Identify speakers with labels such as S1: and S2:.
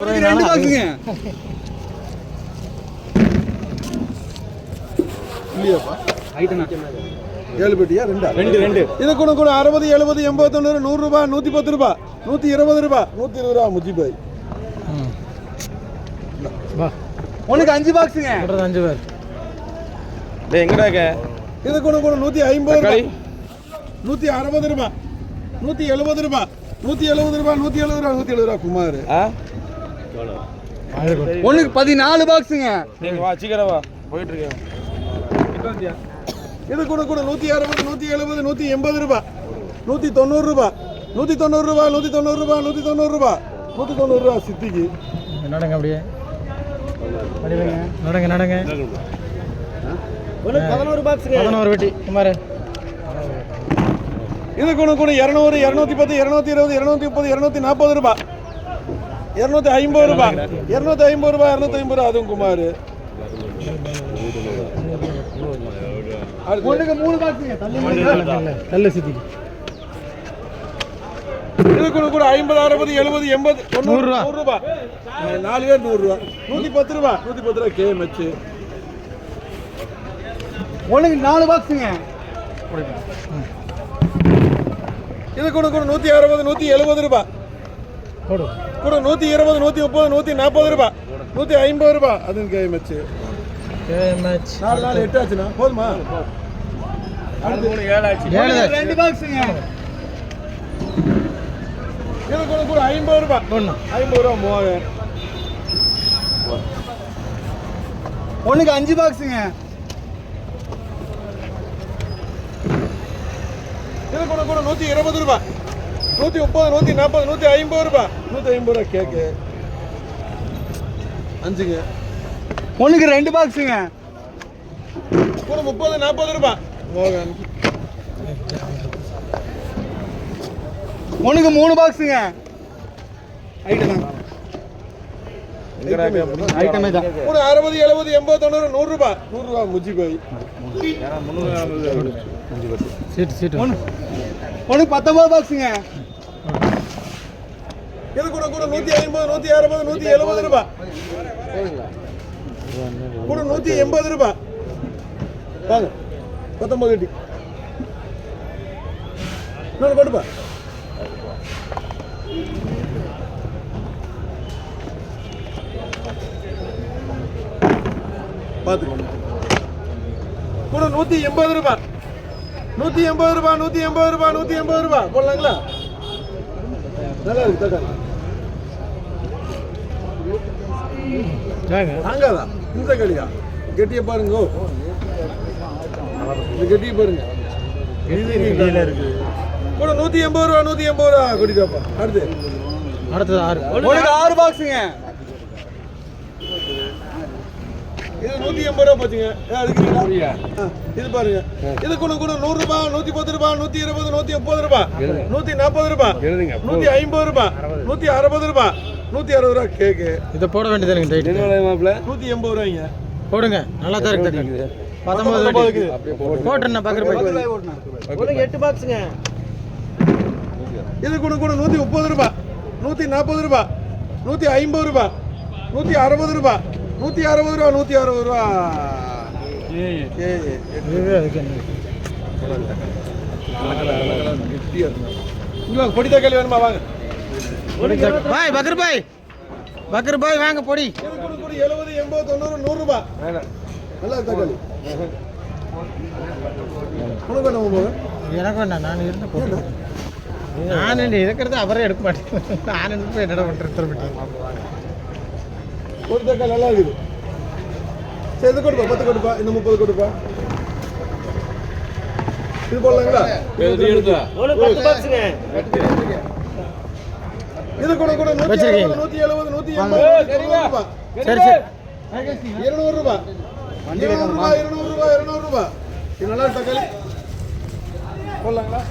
S1: ரெண்டு பாக்ஸுங்க.
S2: இல்லையாப்பா
S1: ஐட்டனா
S2: 7 பெட்டியா ரெண்டா
S1: ரெண்டு
S2: இது கூட 60 70 80 90 100 ரூபாய் 110 ரூபாய் 120 ரூபாய் 120 ரூபாய் முஜிபாய்
S1: உனக்கு 5 பாக்ஸுங்க.
S3: 5 பேர்
S1: டேய் எங்கடாக்க
S2: இது கூட 150 ரூபாய் 160 ரூபாய் 170 ரூபாய் 170 ரூபாய் 170 ரூபாய் 170 ரூபாய் குமார்
S1: உனக்கு 14 பாக்ஸுங்க.
S3: நீங்க வா சீக்கிரம் வா போயிட்டு இருக்கேன்.
S2: இது கூட 160 170 180 ரூபாய் 190 ரூபாய் 190 ரூபாய் 190 ரூபாய் 190 ரூபாய் 190 ரூபாய் சித்திக்கு
S3: நடங்க அப்படியே நடங்க
S1: 11 பாக்ஸுங்க.
S3: 11 வெட்டி குமார்.
S2: இது கூட 200 210 220 230 240 ரூபாய் 250 ரூபாய் 250 ரூபாய் 250 ரூபாய் அதுவும் குமார்
S1: உனக்கு 3 பாக்ஸுங்க.
S3: நல்ல சித்திக்கு
S2: இது கூட 50 60 70 80 100 ரூபாய் 4 பேர் 100 ரூபாய் 110 ரூபாய் 110 ரூபாய் கேஎம்ஹெச்
S1: உனக்கு 4 பாக்ஸுங்க.
S2: இது கூட 160 170 ரூபாய்
S3: போடு
S2: கூட 120 130 140 ரூபாய் 150 ரூபாய் அதுவும் கேஎம்ஹெச்
S3: மேட்ச்
S2: 4 நாள் 8 ஆச்சுனா போதுமா
S1: 3 7 ஆச்சு. 2 பாக்ஸுங்க.
S2: இது கூட 50 ரூபாய் 50 ரூபாய் 3000
S1: உனக்கு 5 பாக்ஸுங்க.
S2: இது கூட 120 ரூபாய் 130 140 150 ரூபாய் 150 ரூபாய் கேக்கு 5ங்க
S1: உனக்கு 2 பாக்ஸுங்க.
S2: கூட 30 40 ரூபாய் மோகன்
S1: உனக்கு 3 பாக்ஸுங்க. ஐட்டனா ஐட்டமே தான்.
S2: கூட 60 70 80 90 100 ரூபாய் 100 ரூபாய் முஜிபாய்
S3: சீட்டு
S1: உனக்கு 19 பாக்ஸுங்க.
S2: இது கூட 150 160 170 ரூபாய் கூட 180 ரூபாய் வாங்க 19 கட்டி இன்னொன்று கொடுப்பா பார்த்துக்கோங்க கூட 180 ரூபாய் 180 ரூபாய் 180 ரூபாய் 180 ரூபாய் போடலாங்களா நல்லா இருக்கு தக்காளி தாங்காதா இந்த களியா கெட்டிய பாருங்க இந்த கெட்டிய பாருங்க இருக்கு கூட 180 ரூபா 180 ரூபா குடிக்காப்பா
S3: அடுத்தது 6
S1: உனக்கு 6 பாக்ஸுங்க.
S2: இது 180 ரூபா போச்சுங்க அதுக்கு இது பாருங்க இது கூட 100 ரூபாய் 110 ரூபாய் 120 130 ரூபாய் 140 ரூபாய் 150 ரூபாய் 160 ரூபாய் 160 ரூபாய் கேக்கு
S3: இதை போட வேண்டியது டைட்
S2: 180 ரூபாய்ங்க
S3: போடுங்க நல்லா தான் இருக்கு 19 போட்டுருண்ணா பார்க்குற
S1: உனக்கு 8 பாக்ஸுங்க.
S2: இது கூட 130 ரூபாய் 140 ரூபாய் 150 ரூபாய் 160 ரூபாய் 160 ரூபா 160 ரூபா பொடி தக்காளி வேணுமா வாங்க
S3: பாய் பக்கர் பாய் வாங்க பொடி
S2: 70 80 90 100 ரூபாய் நல்லா தக்காளி உனக்கு வேணும் போக
S3: எனக்கு வேண்டாம் நான் இருந்த போட்டு நான் இருக்கிறது அவரே எடுக்க மாட்டேன் நான் எடுத்து என்னடா பண்ணுறேன்
S2: ஒரு தக்காளி நல்லா இருக்குது சரி இது கொடுப்பா 10 கொடுப்பா இந்த 30 கொடுப்பா இது போடலாங்களா
S1: உனக்கு 10 பாக்ஸுங்க.
S2: இது கூட 170 180 180
S3: சரி
S2: 200 ரூபாய் 200 ரூபாய் 200 ரூபாய் 200 ரூபாய் இது நல்லா தக்காளி போடலாங்களா